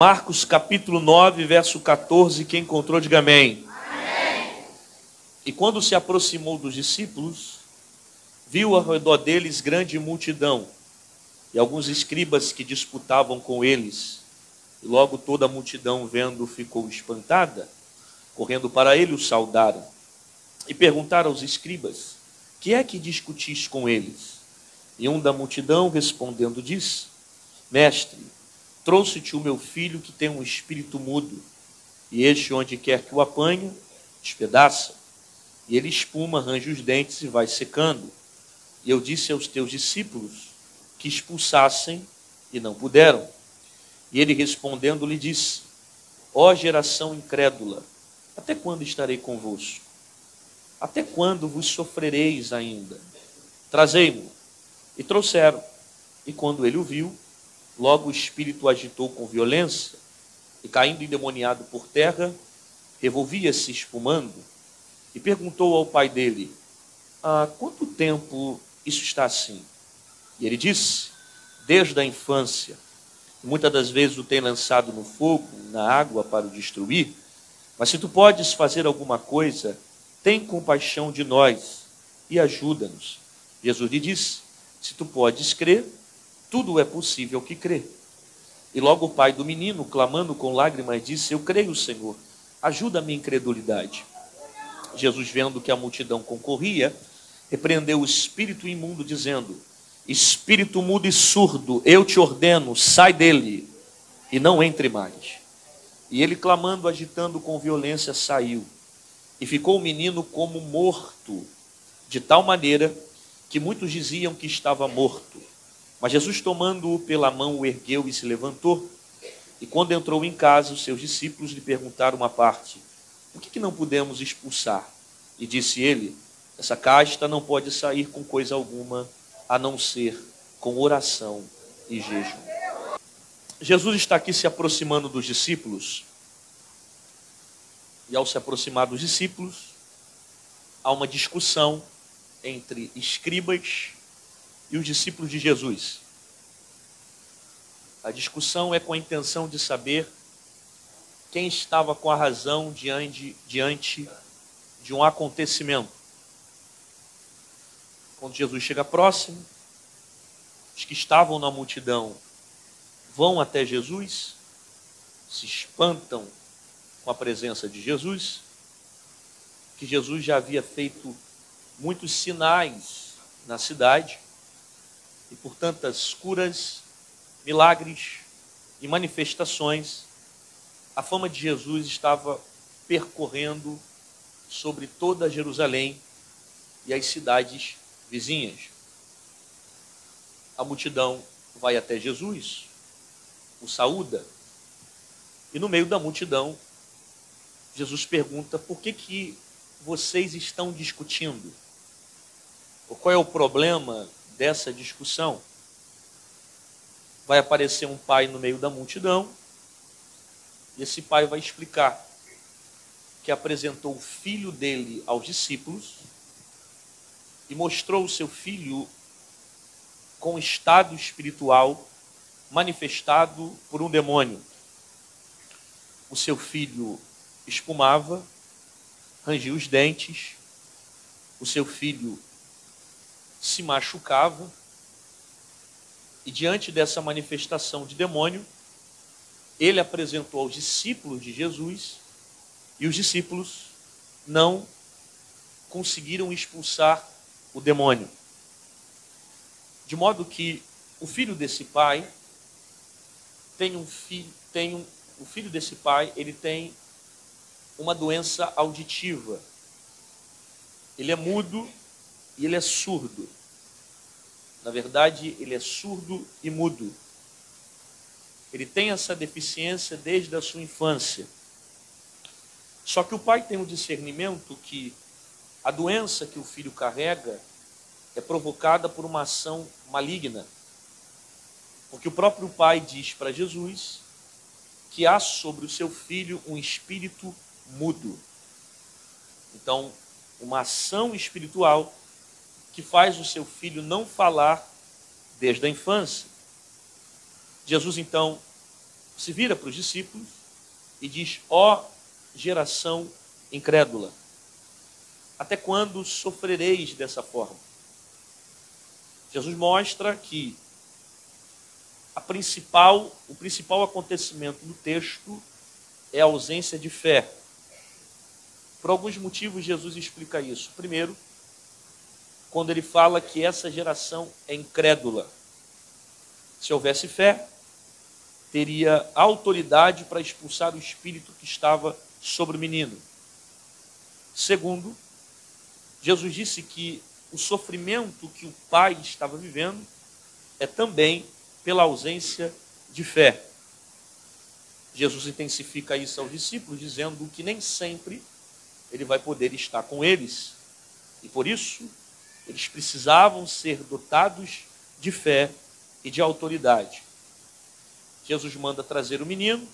Marcos capítulo 9, verso 14, quem encontrou, diga amém. Amém. E quando se aproximou dos discípulos, viu ao redor deles grande multidão, e alguns escribas que disputavam com eles. E logo toda a multidão, vendo, ficou espantada. Correndo para ele, o saudaram. E perguntaram aos escribas: que é que discutis com eles? E um da multidão, respondendo, disse: Mestre, trouxe-te o meu filho que tem um espírito mudo, e este, onde quer que o apanha, despedaça, e ele espuma, arranja os dentes e vai secando. E eu disse aos teus discípulos que expulsassem, e não puderam. E ele respondendo lhe disse: ó geração incrédula, até quando estarei convosco? Até quando vos sofrereis ainda? Trazei-mo. E trouxeram. E quando ele o viu, logo o espírito o agitou com violência, e caindo endemoniado por terra, revolvia-se espumando, e perguntou ao pai dele: há quanto tempo isso está assim? E ele disse: desde a infância. E muitas das vezes o tem lançado no fogo, na água, para o destruir. Mas se tu podes fazer alguma coisa, tem compaixão de nós e ajuda-nos. Jesus lhe disse: se tu podes crer, tudo é possível que crê. E logo o pai do menino, clamando com lágrimas, disse: eu creio, Senhor, ajuda a minha incredulidade. Jesus, vendo que a multidão concorria, repreendeu o espírito imundo, dizendo: espírito mudo e surdo, eu te ordeno, sai dele e não entre mais. E ele, clamando, agitando com violência, saiu. E ficou o menino como morto, de tal maneira que muitos diziam que estava morto. Mas Jesus, tomando-o pela mão, o ergueu e se levantou. E quando entrou em casa, os seus discípulos lhe perguntaram à parte: por que não pudemos expulsar? E disse ele: essa casta não pode sair com coisa alguma, a não ser com oração e jejum. Jesus está aqui se aproximando dos discípulos. E ao se aproximar dos discípulos, há uma discussão entre escribas e os discípulos de Jesus. A discussão é com a intenção de saber quem estava com a razão diante de um acontecimento. Quando Jesus chega próximo, os que estavam na multidão vão até Jesus, se espantam com a presença de Jesus, que Jesus já havia feito muitos sinais na cidade, e por tantas curas, milagres e manifestações, a fama de Jesus estava percorrendo sobre toda Jerusalém e as cidades vizinhas. A multidão vai até Jesus, o saúda, e no meio da multidão, Jesus pergunta: por que vocês estão discutindo? Qual é o problema dessa discussão? Vai aparecer um pai no meio da multidão, e esse pai vai explicar que apresentou o filho dele aos discípulos e mostrou o seu filho com estado espiritual manifestado por um demônio. O seu filho espumava, rangia os dentes, o seu filho se machucava, e diante dessa manifestação de demônio, ele apresentou aos discípulos de Jesus, e os discípulos não conseguiram expulsar o demônio. De modo que o filho desse pai ele tem uma doença auditiva. Ele é mudo e ele é surdo. Na verdade, ele é surdo e mudo. Ele tem essa deficiência desde a sua infância. Só que o pai tem um discernimento que a doença que o filho carrega é provocada por uma ação maligna. Porque o próprio pai diz para Jesus que há sobre o seu filho um espírito mudo. Então, uma ação espiritual que faz o seu filho não falar desde a infância. Jesus, então, se vira para os discípulos e diz: ó geração incrédula, até quando sofrereis dessa forma? Jesus mostra que o principal acontecimento do texto é a ausência de fé. Por alguns motivos, Jesus explica isso. Primeiro, quando ele fala que essa geração é incrédula. Se houvesse fé, teria autoridade para expulsar o espírito que estava sobre o menino. Segundo, Jesus disse que o sofrimento que o pai estava vivendo é também pela ausência de fé. Jesus intensifica isso aos discípulos, dizendo que nem sempre ele vai poder estar com eles. E por isso, eles precisavam ser dotados de fé e de autoridade. Jesus manda trazer o menino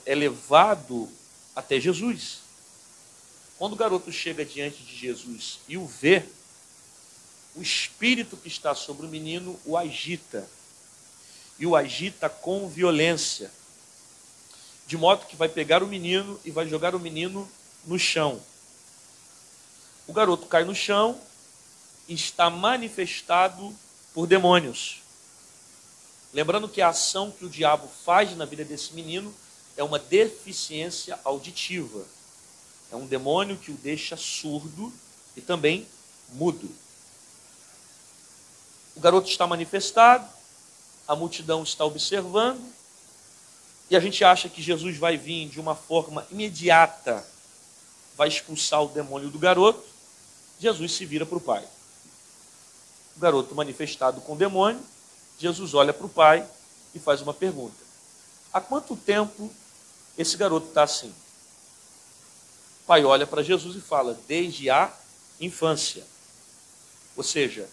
é levado até Jesus. Quando o garoto chega diante de Jesus e o vê, o espírito que está sobre o menino o agita, e o agita com violência, de modo que vai pegar o menino e vai jogar o menino no chão. O garoto cai no chão e está manifestado por demônios. Lembrando que a ação que o diabo faz na vida desse menino é uma deficiência auditiva. É um demônio que o deixa surdo e também mudo. O garoto está manifestado, a multidão está observando, e a gente acha que Jesus vai vir de uma forma imediata, vai expulsar o demônio do garoto. Jesus se vira para o pai. O garoto manifestado com o demônio, Jesus olha para o pai e faz uma pergunta: há quanto tempo esse garoto está assim? O pai olha para Jesus e fala: desde a infância. Ou seja,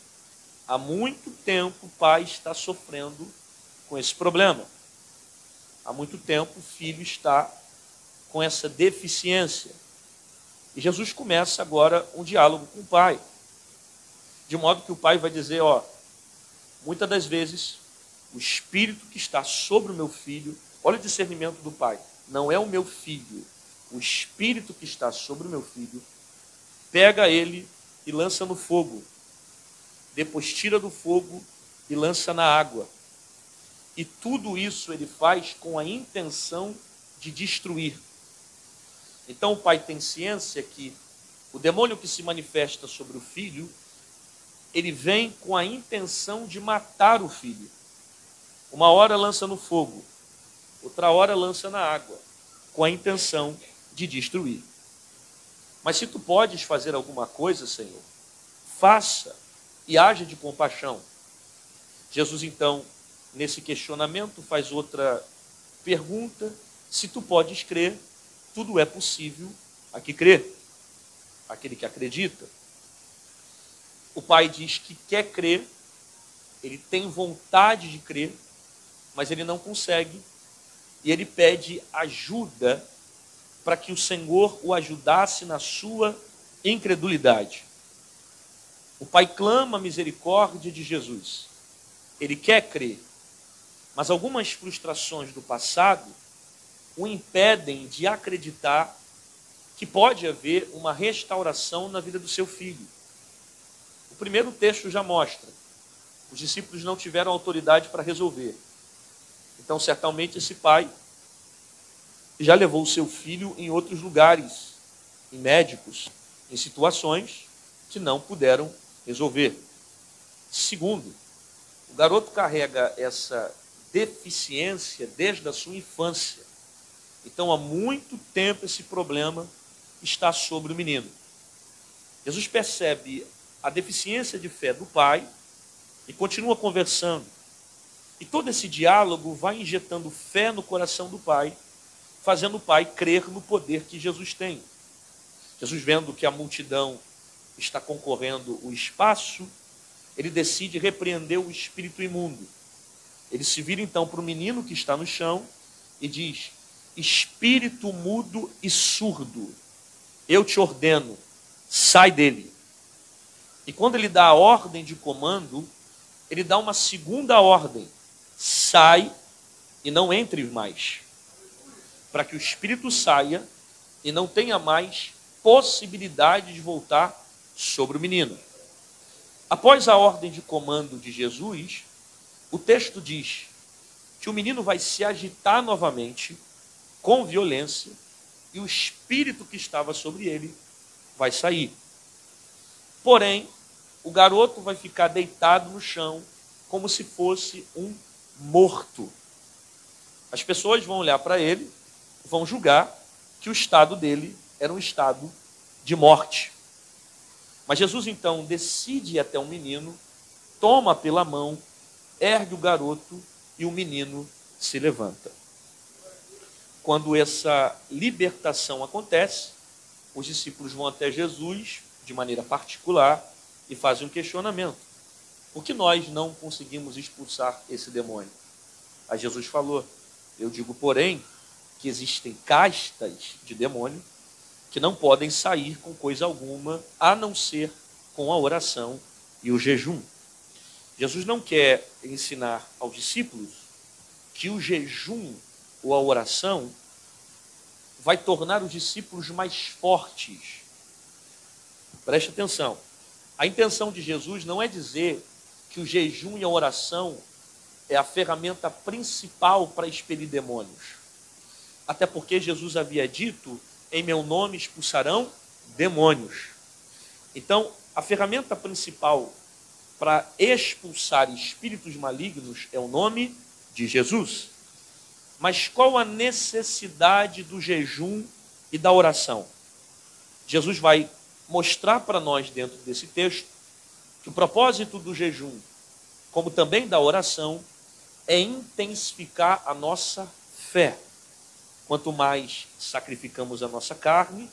há muito tempo o pai está sofrendo com esse problema. Há muito tempo o filho está com essa deficiência. E Jesus começa agora um diálogo com o pai. De modo que o pai vai dizer: ó, muitas das vezes o espírito que está sobre o meu filho, olha o discernimento do pai, não é o meu filho, o espírito que está sobre o meu filho, pega ele e lança no fogo. Depois tira do fogo e lança na água. E tudo isso ele faz com a intenção de destruir. Então o pai tem ciência que o demônio que se manifesta sobre o filho, ele vem com a intenção de matar o filho. Uma hora lança no fogo, outra hora lança na água, com a intenção de destruir. Mas se tu podes fazer alguma coisa, Senhor, faça e haja de compaixão. Jesus, então, nesse questionamento, faz outra pergunta: se tu podes crer, tudo é possível a que crê, aquele que acredita. O pai diz que quer crer, ele tem vontade de crer, mas ele não consegue, e ele pede ajuda para que o Senhor o ajudasse na sua incredulidade. O pai clama a misericórdia de Jesus. Ele quer crer, mas algumas frustrações do passado o impedem de acreditar que pode haver uma restauração na vida do seu filho. O primeiro texto já mostra: os discípulos não tiveram autoridade para resolver. Então, certamente, esse pai já levou o seu filho em outros lugares, em médicos, em situações que não puderam resolver. Segundo, o garoto carrega essa deficiência desde a sua infância. Então, há muito tempo esse problema está sobre o menino. Jesus percebe a deficiência de fé do pai e continua conversando. E todo esse diálogo vai injetando fé no coração do pai, fazendo o pai crer no poder que Jesus tem. Jesus, vendo que a multidão está concorrendo o espaço, ele decide repreender o espírito imundo. Ele se vira então para o menino que está no chão e diz: espírito mudo e surdo, eu te ordeno, sai dele. E quando ele dá a ordem de comando, ele dá uma segunda ordem: sai e não entre mais, para que o espírito saia e não tenha mais possibilidade de voltar sobre o menino. Após a ordem de comando de Jesus, o texto diz que o menino vai se agitar novamente, com violência, e o espírito que estava sobre ele vai sair. Porém, o garoto vai ficar deitado no chão, como se fosse um morto. As pessoas vão olhar para ele, vão julgar que o estado dele era um estado de morte. Mas Jesus então decide ir até o menino, toma pela mão, ergue o garoto e o menino se levanta. Quando essa libertação acontece, os discípulos vão até Jesus de maneira particular e fazem um questionamento. Por que nós não conseguimos expulsar esse demônio? Aí Jesus falou, eu digo, porém, que existem castas de demônio que não podem sair com coisa alguma, a não ser com a oração e o jejum. Jesus não quer ensinar aos discípulos que o jejum ou a oração vai tornar os discípulos mais fortes. Preste atenção. A intenção de Jesus não é dizer que o jejum e a oração é a ferramenta principal para expelir demônios. Até porque Jesus havia dito, em meu nome expulsarão demônios. Então, a ferramenta principal para expulsar espíritos malignos é o nome de Jesus. Mas qual a necessidade do jejum e da oração? Jesus vai mostrar para nós dentro desse texto que o propósito do jejum, como também da oração, é intensificar a nossa fé. Quanto mais sacrificamos a nossa carne,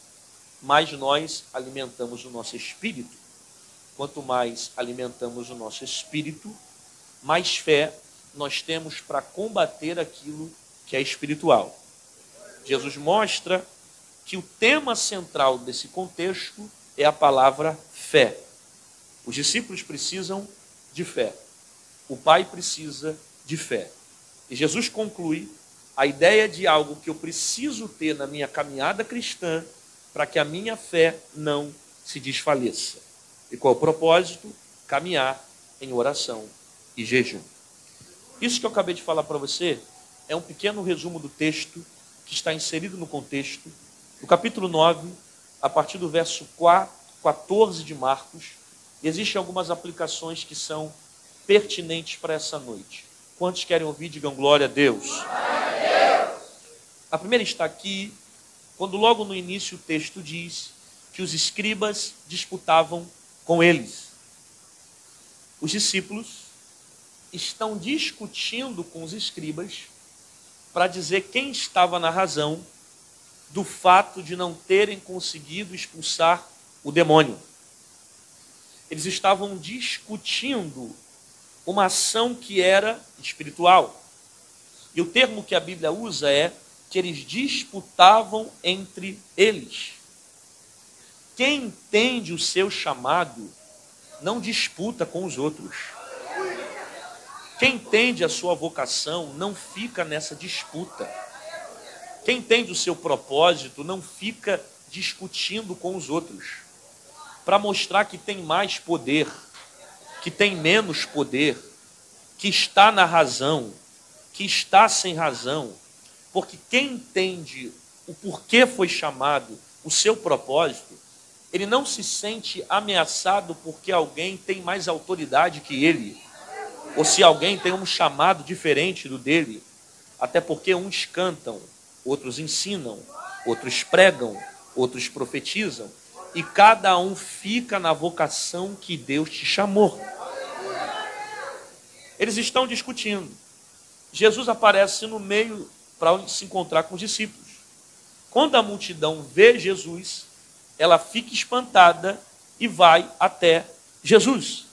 mais nós alimentamos o nosso espírito. Quanto mais alimentamos o nosso espírito, mais fé nós temos para combater aquilo que é espiritual. Jesus mostra que o tema central desse contexto é a palavra fé. Os discípulos precisam de fé. O Pai precisa de fé. E Jesus conclui a ideia de algo que eu preciso ter na minha caminhada cristã para que a minha fé não se desfaleça. E qual é o propósito? Caminhar em oração e jejum. Isso que eu acabei de falar para você é um pequeno resumo do texto que está inserido no contexto, no capítulo 9, a partir do verso 14 de Marcos. Existem algumas aplicações que são pertinentes para essa noite. Quantos querem ouvir, digam glória a Deus. A primeira está aqui, quando logo no início o texto diz que os escribas disputavam com eles. Os discípulos estão discutindo com os escribas para dizer quem estava na razão do fato de não terem conseguido expulsar o demônio. Eles estavam discutindo uma ação que era espiritual. E o termo que a Bíblia usa é que eles disputavam entre eles. Quem entende o seu chamado não disputa com os outros. Quem entende a sua vocação não fica nessa disputa. Quem entende o seu propósito não fica discutindo com os outros para mostrar que tem mais poder, que tem menos poder, que está na razão, que está sem razão. Porque quem entende o porquê foi chamado, o seu propósito, ele não se sente ameaçado porque alguém tem mais autoridade que ele, ou se alguém tem um chamado diferente do dele, até porque uns cantam, outros ensinam, outros pregam, outros profetizam, e cada um fica na vocação que Deus te chamou. Eles estão discutindo. Jesus aparece no meio para se encontrar com os discípulos. Quando a multidão vê Jesus, ela fica espantada e vai até Jesus.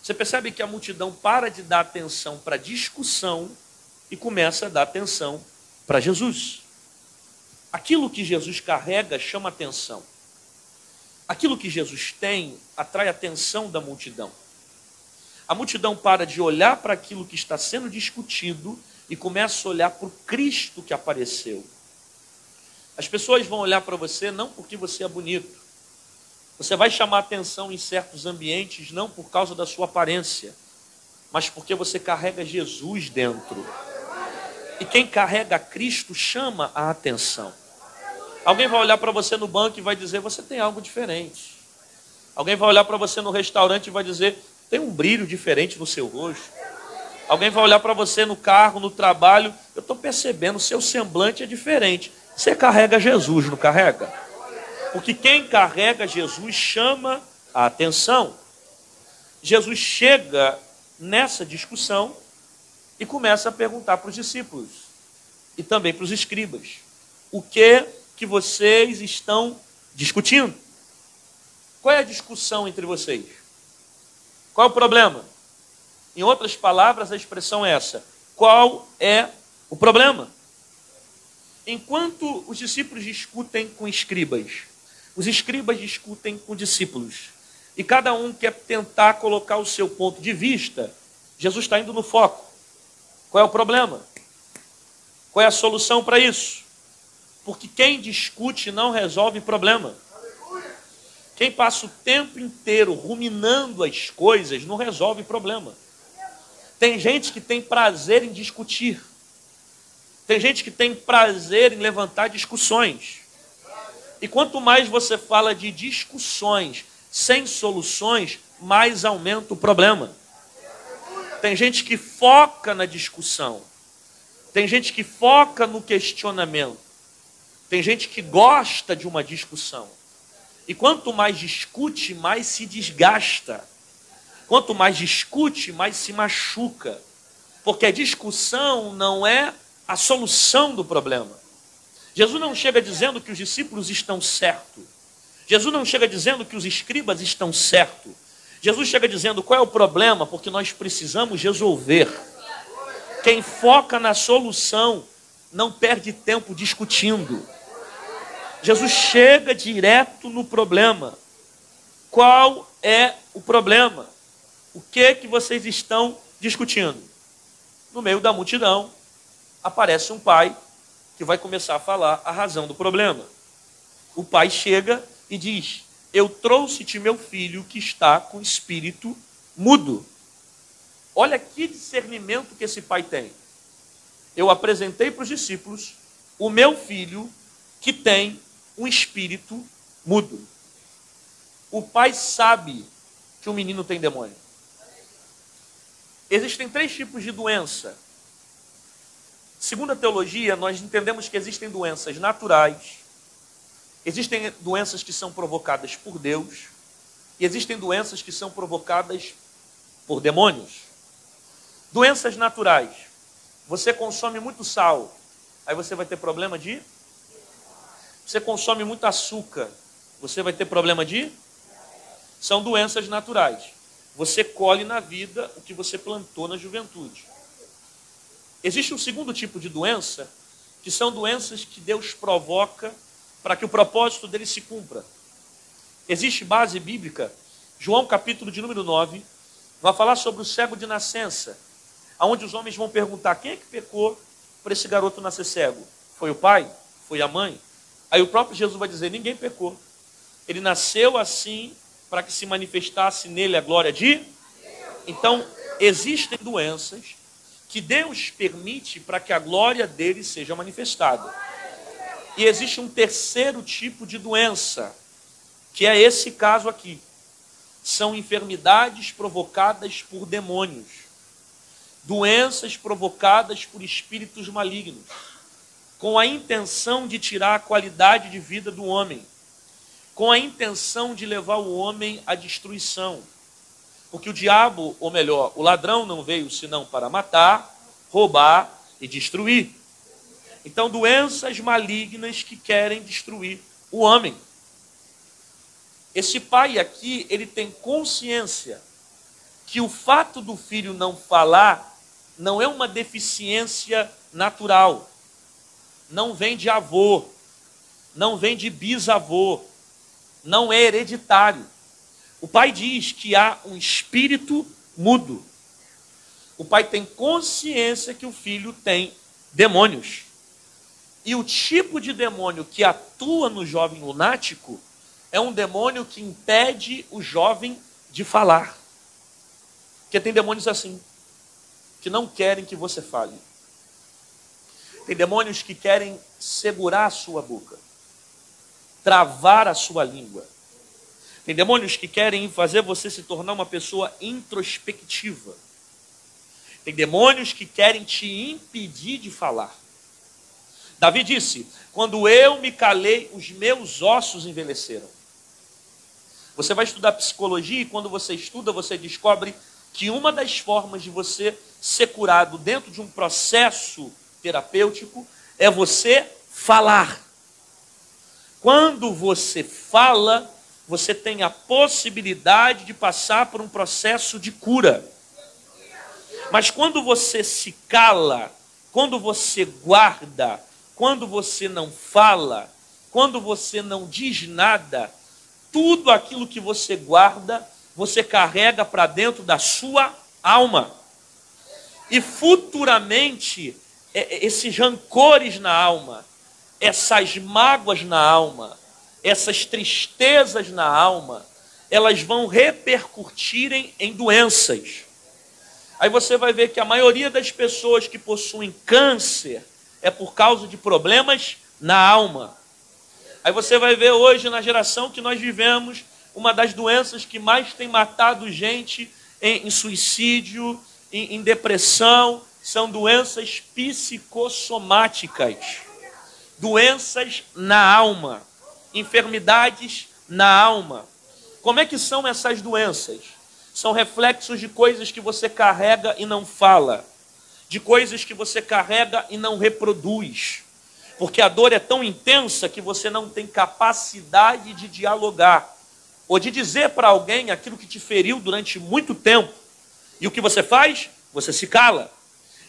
Você percebe que a multidão para de dar atenção para a discussão e começa a dar atenção para Jesus. Aquilo que Jesus carrega chama atenção. Aquilo que Jesus tem atrai a atenção da multidão. A multidão para de olhar para aquilo que está sendo discutido e começa a olhar para o Cristo que apareceu. As pessoas vão olhar para você não porque você é bonito. Você vai chamar atenção em certos ambientes não por causa da sua aparência, mas porque você carrega Jesus dentro. E quem carrega Cristo chama a atenção. Alguém vai olhar para você no banco e vai dizer, você tem algo diferente. Alguém vai olhar para você no restaurante e vai dizer, tem um brilho diferente no seu rosto. Alguém vai olhar para você no carro, no trabalho, eu estou percebendo, seu semblante é diferente. Você carrega Jesus, não carrega? Porque quem carrega Jesus chama a atenção. Jesus chega nessa discussão e começa a perguntar para os discípulos e também para os escribas, o que vocês estão discutindo? Qual é a discussão entre vocês? Qual é o problema? Em outras palavras, a expressão é essa: qual é o problema? Enquanto os discípulos discutem com escribas, os escribas discutem com discípulos, e cada um quer tentar colocar o seu ponto de vista, Jesus está indo no foco. Qual é o problema? Qual é a solução para isso? Porque quem discute não resolve problema. Quem passa o tempo inteiro ruminando as coisas não resolve problema. Tem gente que tem prazer em discutir. Tem gente que tem prazer em levantar discussões. E quanto mais você fala de discussões sem soluções, mais aumenta o problema. Tem gente que foca na discussão. Tem gente que foca no questionamento. Tem gente que gosta de uma discussão. E quanto mais discute, mais se desgasta. Quanto mais discute, mais se machuca. Porque a discussão não é a solução do problema. Jesus não chega dizendo que os discípulos estão certos. Jesus não chega dizendo que os escribas estão certos. Jesus chega dizendo qual é o problema, porque nós precisamos resolver. Quem foca na solução não perde tempo discutindo. Jesus chega direto no problema. Qual é o problema? O que vocês estão discutindo? No meio da multidão, aparece um pai que vai começar a falar a razão do problema. O pai chega e diz, eu trouxe-te meu filho que está com espírito mudo. Olha que discernimento que esse pai tem. Eu apresentei para os discípulos o meu filho que tem um espírito mudo. O pai sabe que o menino tem demônio. Existem 3 tipos de doença. Segundo a teologia, nós entendemos que existem doenças naturais, existem doenças que são provocadas por Deus, e existem doenças que são provocadas por demônios. Doenças naturais. Você consome muito sal, aí você vai ter problema de... Você consome muito açúcar, você vai ter problema de... São doenças naturais. Você colhe na vida o que você plantou na juventude. Existe um segundo tipo de doença, que são doenças que Deus provoca para que o propósito dele se cumpra. Existe base bíblica, João capítulo de número 9, vai falar sobre o cego de nascença, onde os homens vão perguntar, quem é que pecou para esse garoto nascer cego? Foi o pai? Foi a mãe? Aí o próprio Jesus vai dizer, ninguém pecou. Ele nasceu assim para que se manifestasse nele a glória de Deus. Então, existem doenças que Deus permite para que a glória dele seja manifestada. E existe um terceiro tipo de doença, que é esse caso aqui. São enfermidades provocadas por demônios. Doenças provocadas por espíritos malignos, com a intenção de tirar a qualidade de vida do homem, com a intenção de levar o homem à destruição. Porque o diabo, ou melhor, o ladrão não veio senão para matar, roubar e destruir. Então, doenças malignas que querem destruir o homem. Esse pai aqui, ele tem consciência que o fato do filho não falar não é uma deficiência natural. Não vem de avô, não vem de bisavô, não é hereditário. O pai diz que há um espírito mudo. o pai tem consciência que o filho tem demônios. E o tipo de demônio que atua no jovem lunático é um demônio que impede o jovem de falar. Porque tem demônios assim, que não querem que você fale. Tem demônios que querem segurar a sua boca, travar a sua língua. Tem demônios que querem fazer você se tornar uma pessoa introspectiva. Tem demônios que querem te impedir de falar. Davi disse: quando eu me calei, os meus ossos envelheceram. Você vai estudar psicologia e quando você estuda, você descobre que uma das formas de você ser curado dentro de um processo terapêutico é você falar. Quando você fala, você tem a possibilidade de passar por um processo de cura. Mas quando você se cala, quando você guarda, quando você não fala, quando você não diz nada, tudo aquilo que você guarda, você carrega para dentro da sua alma. E futuramente, esses rancores na alma, essas mágoas na alma, essas tristezas na alma, elas vão repercutirem em doenças. Aí você vai ver que a maioria das pessoas que possuem câncer é por causa de problemas na alma. Aí você vai ver hoje, na geração que nós vivemos, uma das doenças que mais tem matado gente em suicídio, em depressão, são doenças psicossomáticas. Doenças na alma. Enfermidades na alma. Como é que são essas doenças? São reflexos de coisas que você carrega e não fala. De coisas que você carrega e não reproduz. Porque a dor é tão intensa que você não tem capacidade de dialogar. Ou de dizer para alguém aquilo que te feriu durante muito tempo. E o que você faz? Você se cala.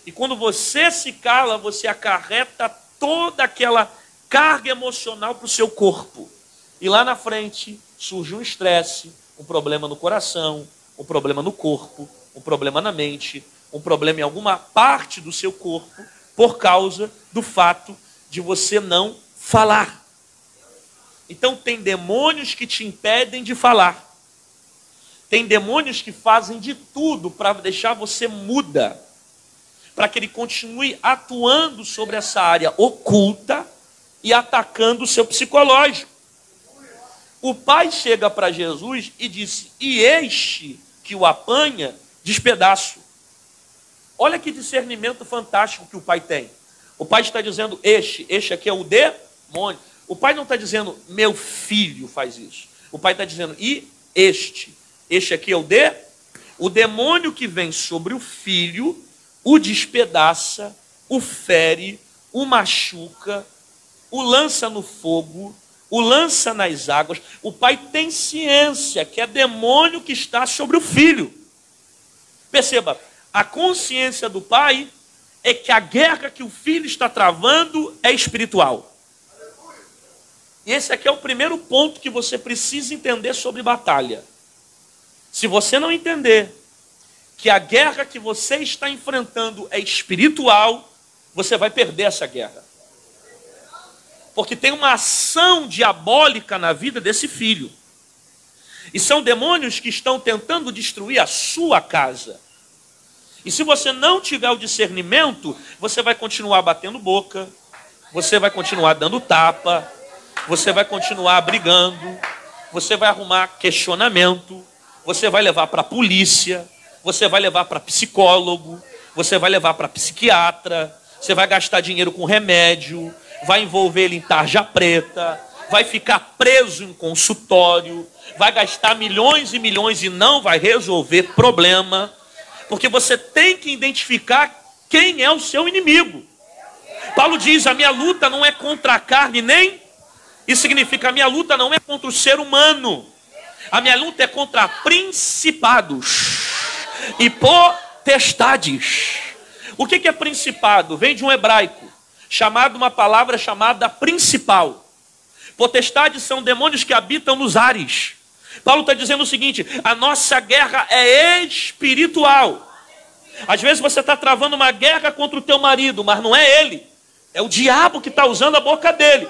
E quando você se cala, você acarreta toda aquela carga emocional para o seu corpo. E lá na frente surge um estresse, um problema no coração, um problema no corpo, um problema na mente, um problema em alguma parte do seu corpo, por causa do fato de você não falar. Então tem demônios que te impedem de falar. Tem demônios que fazem de tudo para deixar você muda, para que ele continue atuando sobre essa área oculta e atacando o seu psicológico. O pai chega para Jesus e disse: e este que o apanha, despedaço. Olha que discernimento fantástico que o pai tem. O pai está dizendo: este aqui é o demônio. O pai não está dizendo: meu filho faz isso. O pai está dizendo: e este aqui é o demônio que vem sobre o filho, o despedaça, o fere, o machuca, o lança no fogo, o lança nas águas. O pai tem ciência que é demônio que está sobre o filho. Perceba, a consciência do pai é que a guerra que o filho está travando é espiritual. E esse aqui é o primeiro ponto que você precisa entender sobre batalha. Se você não entender que a guerra que você está enfrentando é espiritual, você vai perder essa guerra. Porque tem uma ação diabólica na vida desse filho. E são demônios que estão tentando destruir a sua casa. E se você não tiver o discernimento, você vai continuar batendo boca, você vai continuar dando tapa, você vai continuar brigando, você vai arrumar questionamento, você vai levar para a polícia, você vai levar para psicólogo, você vai levar para psiquiatra, você vai gastar dinheiro com remédio, vai envolver ele em tarja preta, vai ficar preso em consultório, vai gastar milhões e milhões e não vai resolver problema, porque você tem que identificar quem é o seu inimigo. Paulo diz: a minha luta não é contra a carne nem... Isso significa: a minha luta não é contra o ser humano. A minha luta é contra principados e potestades. O que é principado? Vem de um hebraico, uma palavra chamada principal. Potestades são demônios que habitam nos ares. Paulo está dizendo o seguinte: a nossa guerra é espiritual. Às vezes você está travando uma guerra contra o teu marido, mas não é ele. É o diabo que está usando a boca dele.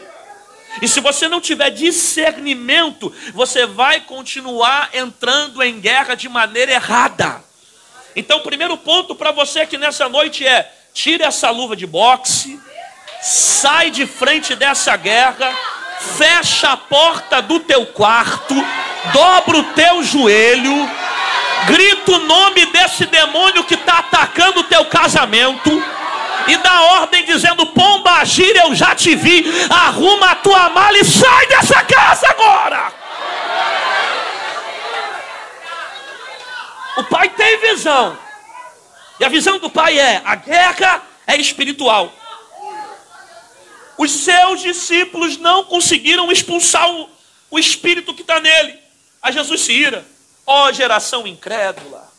E se você não tiver discernimento, você vai continuar entrando em guerra de maneira errada. Então o primeiro ponto para você aqui nessa noite é: tire essa luva de boxe, sai de frente dessa guerra, fecha a porta do teu quarto, dobra o teu joelho, grita o nome desse demônio que está atacando o teu casamento e dá ordem dizendo: Pombagira, eu já te vi, arruma a tua mala e sai dessa casa agora. O pai tem visão, e a visão do pai é: a guerra é espiritual. Os seus discípulos não conseguiram expulsar o espírito que está nele. Aí Jesus se ira: ó geração incrédula,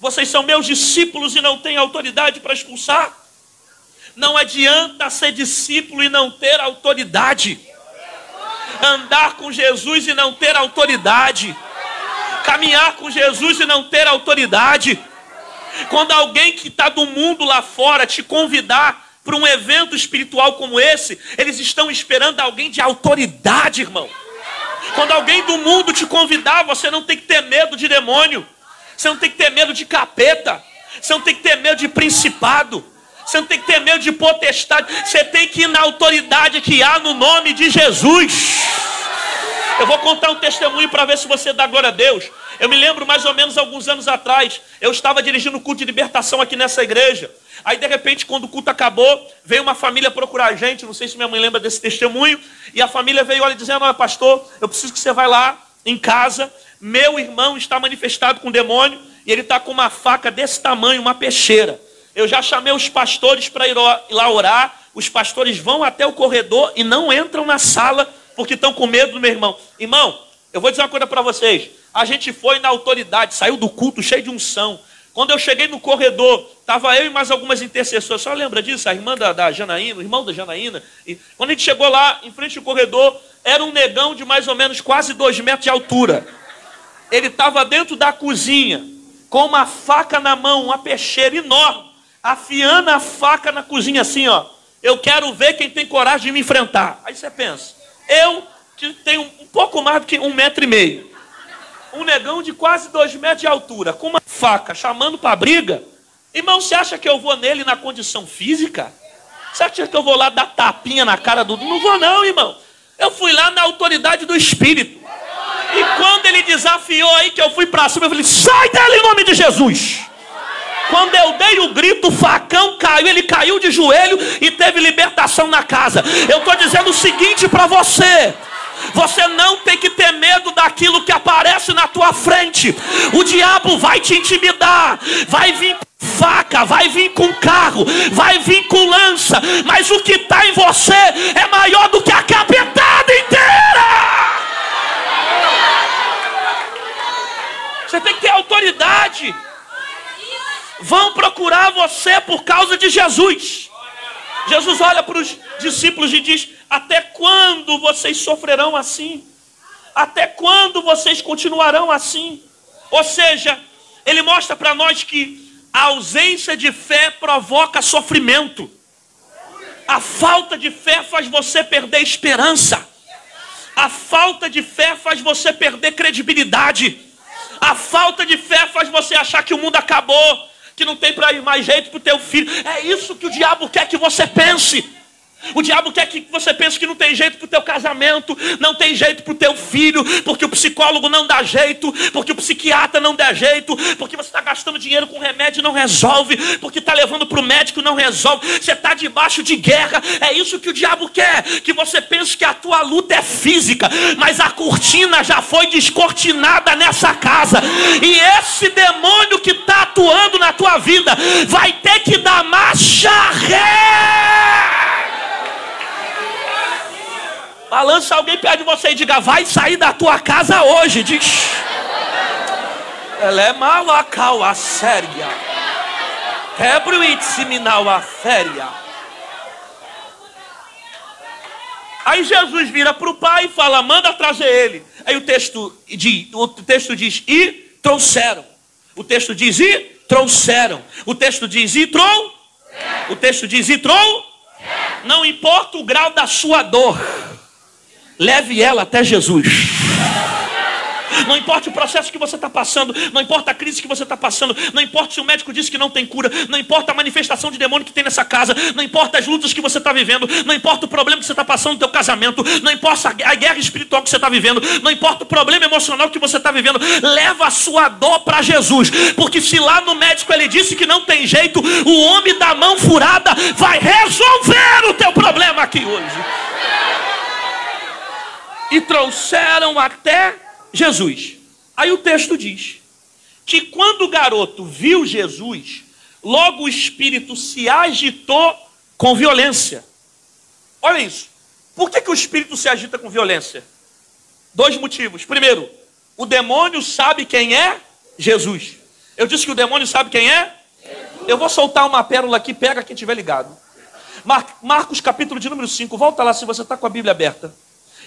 vocês são meus discípulos e não têm autoridade para expulsar? Não adianta ser discípulo e não ter autoridade, andar com Jesus e não ter autoridade, caminhar com Jesus e não ter autoridade. Quando alguém que está do mundo lá fora te convidar para um evento espiritual como esse, eles estão esperando alguém de autoridade, irmão. Quando alguém do mundo te convidar, você não tem que ter medo de demônio, você não tem que ter medo de capeta, você não tem que ter medo de principado, você não tem que ter medo de potestade, você tem que ir na autoridade que há no nome de Jesus. Eu vou contar um testemunho para ver se você dá glória a Deus. Eu me lembro mais ou menos alguns anos atrás, eu estava dirigindo o culto de libertação aqui nessa igreja. Aí de repente, quando o culto acabou, veio uma família procurar a gente, não sei se minha mãe lembra desse testemunho, e a família veio olha dizendo: olha pastor, eu preciso que você vá lá em casa, meu irmão está manifestado com demônio, e ele está com uma faca desse tamanho, uma peixeira. Eu já chamei os pastores para ir lá orar, os pastores vão até o corredor e não entram na sala, porque estão com medo do meu irmão. Irmão, eu vou dizer uma coisa para vocês, a gente foi na autoridade, saiu do culto cheio de unção. Quando eu cheguei no corredor, estava eu e mais algumas intercessoras. Só lembra disso? A irmã da Janaína, o irmão da Janaína. E quando a gente chegou lá, em frente ao corredor, era um negão de mais ou menos quase 2 metros de altura. Ele estava dentro da cozinha, com uma faca na mão, uma peixeira enorme, afiando a faca na cozinha assim, ó. Eu quero ver quem tem coragem de me enfrentar. Aí você pensa, eu que tenho um pouco mais do que 1,5 metro. Um negão de quase 2 metros de altura, com uma faca, chamando para briga. Irmão, você acha que eu vou nele na condição física? Você acha que eu vou lá dar tapinha na cara do... Não vou não, irmão. Eu fui lá na autoridade do Espírito. E quando ele desafiou aí, que eu fui para cima, eu falei: sai dele em nome de Jesus. Quando eu dei o grito, o facão caiu, ele caiu de joelho e teve libertação na casa. Eu estou dizendo o seguinte para você: você não tem que ter medo daquilo que aparece na tua frente. O diabo vai te intimidar, vai vir com faca, vai vir com carro, vai vir com lança, mas o que está em você é maior do que a capetada inteira. Você tem que ter autoridade. Vão procurar você por causa de Jesus. Jesus olha para os discípulos e diz: até quando vocês sofrerão assim? Até quando vocês continuarão assim? Ou seja, ele mostra para nós que a ausência de fé provoca sofrimento. A falta de fé faz você perder esperança. A falta de fé faz você perder credibilidade. A falta de fé faz você achar que o mundo acabou, que não tem para ir mais jeito para o teu filho. É isso que o diabo quer que você pense. O diabo quer que você pense que não tem jeito para o teu casamento, não tem jeito para o teu filho, porque o psicólogo não dá jeito, porque o psiquiatra não dá jeito, porque você está gastando dinheiro com remédio e não resolve, porque está levando para o médico e não resolve. Você está debaixo de guerra. É isso que o diabo quer, que você pense que a tua luta é física, mas a cortina já foi descortinada nessa casa, e esse demônio que está atuando na tua vida vai ter que dar marcha ré. Balança alguém perto de você e diga: vai sair da tua casa hoje. Diz: ela é malacau a séria. Hebrew itziminal a féria. Aí Jesus vira para o pai e fala: manda trazer ele. Aí o texto diz: e trouxeram. O texto diz: e Trouxeram. O texto diz, o texto diz, não importa o grau da sua dor, leve ela até Jesus. Não importa o processo que você está passando, não importa a crise que você está passando, não importa se o médico disse que não tem cura, não importa a manifestação de demônio que tem nessa casa, não importa as lutas que você está vivendo, não importa o problema que você está passando no teu casamento, não importa a guerra espiritual que você está vivendo, não importa o problema emocional que você está vivendo, leva a sua dor para Jesus, porque se lá no médico ele disse que não tem jeito, o homem da mão furada vai resolver o teu problema aqui hoje. E trouxeram até Jesus. Aí o texto diz que quando o garoto viu Jesus, logo o espírito se agitou com violência. Olha isso. Por que o espírito se agita com violência? 2 motivos. Primeiro, o demônio sabe quem é Jesus. Eu disse que o demônio sabe quem é? Jesus. Eu vou soltar uma pérola aqui, pega quem estiver ligado. Marcos capítulo de número 5, volta lá se você está com a Bíblia aberta.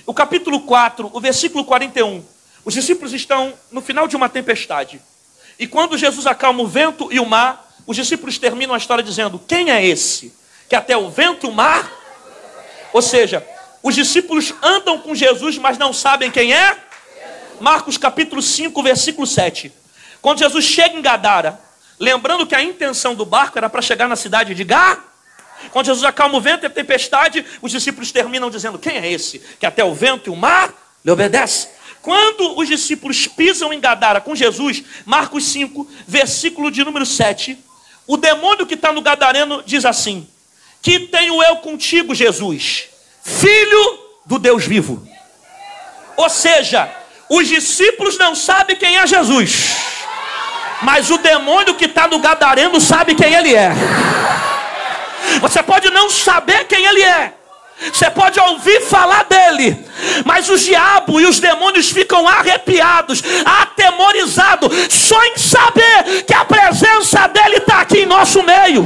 O capítulo 4, o versículo 41. Os discípulos estão no final de uma tempestade. E quando Jesus acalma o vento e o mar, os discípulos terminam a história dizendo, quem é esse? Que até o vento e o mar... Ou seja, os discípulos andam com Jesus, mas não sabem quem é? Marcos capítulo 5, versículo 7. Quando Jesus chega em Gadara, lembrando que a intenção do barco era para chegar na cidade de Gá. Quando Jesus acalma o vento e a tempestade, os discípulos terminam dizendo, quem é esse? Que até o vento e o mar lhe obedecem. Quando os discípulos pisam em Gadara com Jesus, Marcos 5, versículo de número 7, o demônio que está no gadareno diz assim, que tenho eu contigo, Jesus, filho do Deus vivo. Ou seja, os discípulos não sabem quem é Jesus, mas o demônio que está no gadareno sabe quem ele é. Você pode não saber quem ele é, você pode ouvir falar dele, mas o diabo e os demônios ficam arrepiados, atemorizados, só em saber que a presença dele está aqui em nosso meio.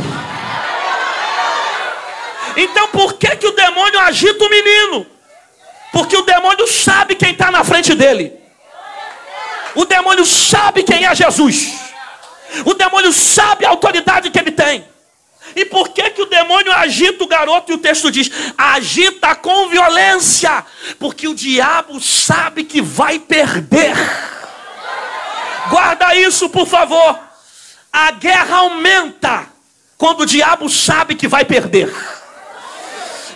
Então por que o demônio agita o menino? Porque o demônio sabe quem está na frente dele. O demônio sabe quem é Jesus. O demônio sabe a autoridade que ele tem. E por que o demônio agita o garoto? E o texto diz, agita com violência, porque o diabo sabe que vai perder. Guarda isso, por favor. A guerra aumenta quando o diabo sabe que vai perder.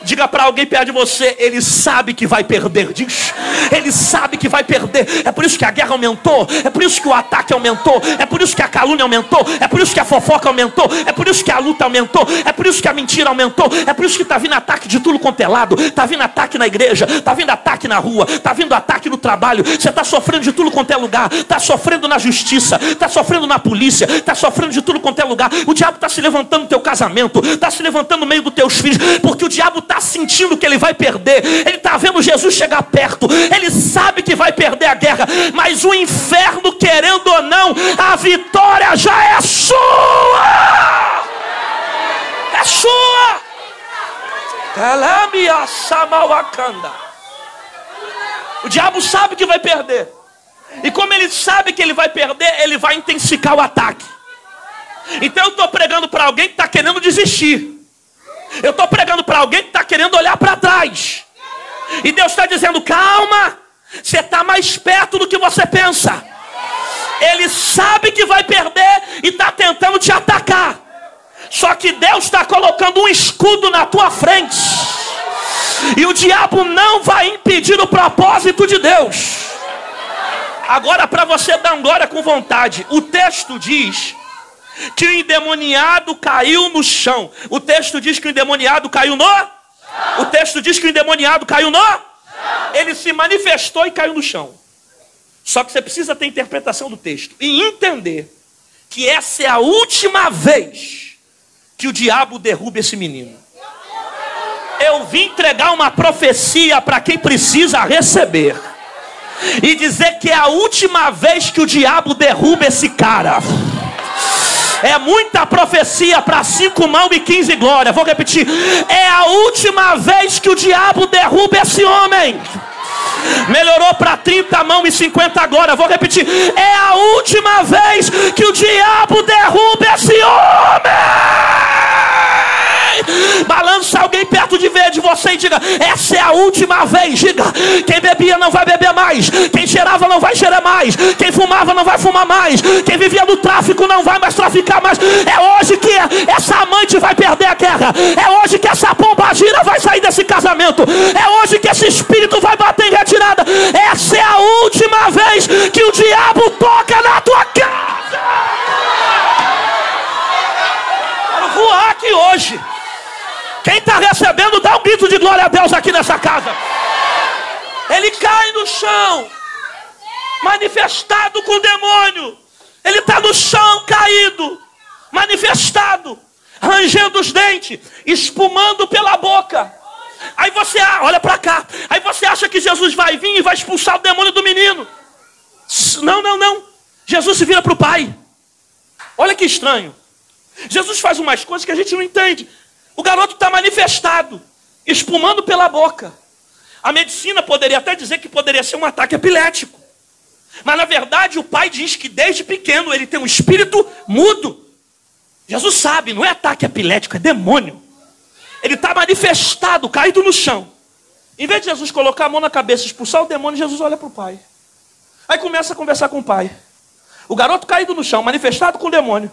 Diga para alguém perto de você, ele sabe que vai perder. Diz, ele sabe que vai perder. É por isso que a guerra aumentou, é por isso que o ataque aumentou, é por isso que a calúnia aumentou, é por isso que a fofoca aumentou, é por isso que a luta aumentou, é por isso que a mentira aumentou, é por isso que está vindo ataque de tudo quanto é lado. Está vindo ataque na igreja, está vindo ataque na rua, está vindo ataque no trabalho. Você está sofrendo de tudo quanto é lugar, está sofrendo na justiça, está sofrendo na polícia, está sofrendo de tudo quanto é lugar. O diabo está se levantando no teu casamento, está se levantando no meio dos teus filhos, porque o diabo está sentindo que ele vai perder. Ele está vendo Jesus chegar perto, ele sabe que vai perder a guerra, mas o inferno, querendo ou não, a vitória já é sua. É sua. O diabo sabe que vai perder, e como ele sabe que ele vai perder, ele vai intensificar o ataque. Então eu estou pregando para alguém que está querendo desistir. Eu estou pregando para alguém que está querendo olhar para trás. E Deus está dizendo, calma, você está mais perto do que você pensa. Ele sabe que vai perder e está tentando te atacar. Só que Deus está colocando um escudo na tua frente. E o diabo não vai impedir o propósito de Deus. Agora, para você dar glória com vontade, o texto diz que o endemoniado caiu no chão. O texto diz que o endemoniado caiu no... O texto diz que o endemoniado caiu no... Ele se manifestou e caiu no chão. Só que você precisa ter interpretação do texto e entender que essa é a última vez que o diabo derruba esse menino. Eu vim entregar uma profecia para quem precisa receber e dizer que é a última vez que o diabo derruba esse cara. É muita profecia para 5 mãos e 15 glórias. Vou repetir. É a última vez que o diabo derruba esse homem. Melhorou para 30 mãos e 50 agora. Vou repetir. É a última vez que o diabo derruba esse homem. Balança alguém perto de você e diga: essa é a última vez. Diga: quem bebia não vai beber mais, quem cheirava não vai cheirar mais, quem fumava não vai fumar mais, quem vivia no tráfico não vai mais traficar mais. É hoje que essa amante vai perder a guerra. É hoje que essa pombagira vai sair desse casamento. É hoje que esse espírito vai bater em retirada. Essa é a última vez que o diabo toca na tua casa. Quero voar aqui hoje. Quem está recebendo, dá um grito de glória a Deus aqui nessa casa. Ele cai no chão, manifestado com o demônio. Ele está no chão caído, manifestado, rangendo os dentes, espumando pela boca. Aí você, olha para cá. Aí você acha que Jesus vai vir e vai expulsar o demônio do menino. Não. Jesus se vira para o pai. Olha que estranho. Jesus faz umas coisas que a gente não entende. O garoto está manifestado, espumando pela boca. A medicina poderia até dizer que poderia ser um ataque epilético. Mas na verdade o pai diz que desde pequeno ele tem um espírito mudo. Jesus sabe, não é ataque epilético, é demônio. Ele está manifestado, caído no chão. Em vez de Jesus colocar a mão na cabeça e expulsar o demônio, Jesus olha para o pai. Aí começa a conversar com o pai. O garoto caído no chão, manifestado com o demônio.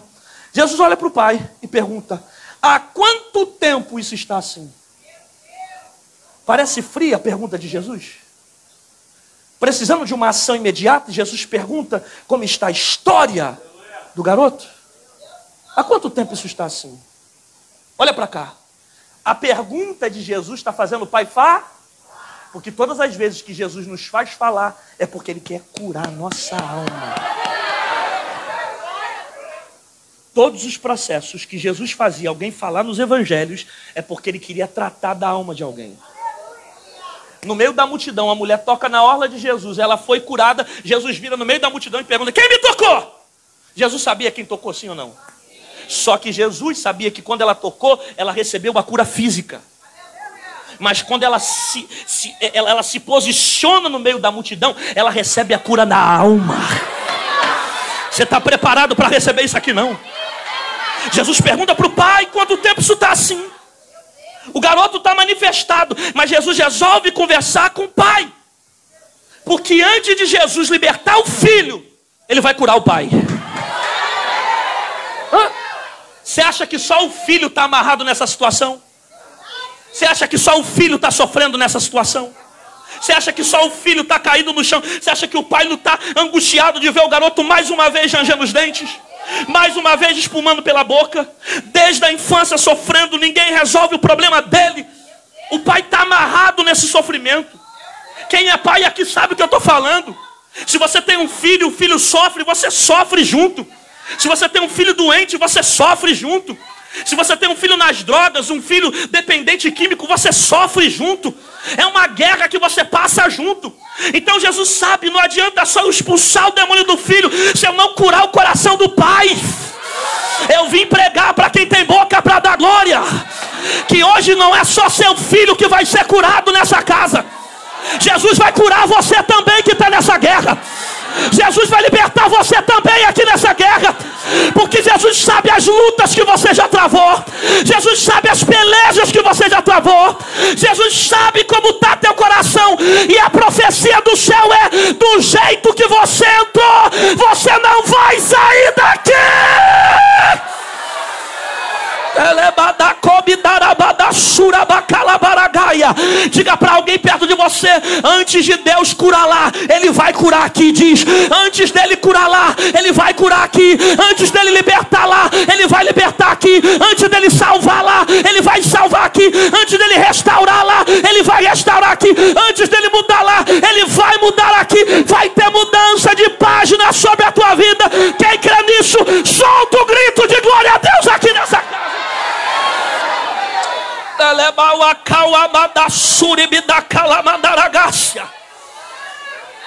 Jesus olha para o pai e pergunta: há quanto tempo isso está assim? Parece fria a pergunta de Jesus. Precisando de uma ação imediata, Jesus pergunta como está a história do garoto. Há quanto tempo isso está assim? Olha para cá. A pergunta de Jesus está fazendo o pai falar. Porque todas as vezes que Jesus nos faz falar, é porque Ele quer curar a nossa alma. Todos os processos que Jesus fazia alguém falar nos evangelhos, é porque Ele queria tratar da alma de alguém. No meio da multidão, a mulher toca na orla de Jesus, ela foi curada. Jesus vira no meio da multidão e pergunta: quem me tocou? Jesus sabia quem tocou, sim ou não? Só que Jesus sabia que quando ela tocou, ela recebeu a cura física. Mas quando ela se posiciona no meio da multidão, ela recebe a cura da alma. Você está preparado para receber isso aqui não? Jesus pergunta para o pai: quanto tempo isso está assim? O garoto está manifestado, mas Jesus resolve conversar com o pai. Porque antes de Jesus libertar o filho, Ele vai curar o pai. Você acha que só o filho está amarrado nessa situação? Você acha que só o filho está sofrendo nessa situação? Você acha que só o filho está caído no chão? Você acha que o pai não está angustiado de ver o garoto mais uma vez rangendo os dentes? Mais uma vez espumando pela boca? Desde a infância sofrendo, ninguém resolve o problema dele. O pai está amarrado nesse sofrimento. Quem é pai aqui sabe o que eu estou falando. Se você tem um filho, o filho sofre, você sofre junto. Se você tem um filho doente, você sofre junto. Se você tem um filho nas drogas, um filho dependente químico, você sofre junto. É uma guerra que você passa junto. Então Jesus sabe, não adianta só eu expulsar o demônio do filho se eu não curar o coração do pai. Eu vim pregar para quem tem boca para dar glória, que hoje não é só seu filho que vai ser curado nessa casa. Jesus vai curar você também que está nessa guerra. Jesus vai libertar você também aqui nessa guerra. Porque Jesus sabe as lutas que você já travou. Jesus sabe as pelejas que você já travou. Jesus sabe como está teu coração. E a profecia do céu é: do jeito que você entrou, você não vai sair daqui. Diga para alguém perto de você: antes de Deus curar lá, Ele vai curar aqui. Diz: antes dele curar lá, Ele vai curar aqui. Antes dele libertar lá, Ele vai libertar aqui. Antes dele salvar lá, Ele vai salvar aqui. Antes dele restaurar lá, Ele vai restaurar aqui. Antes dele mudar lá, Ele vai mudar aqui. Vai ter mudança de página sobre a tua vida. Quem crê nisso, solta o grito de glória a Deus aqui nessa casa.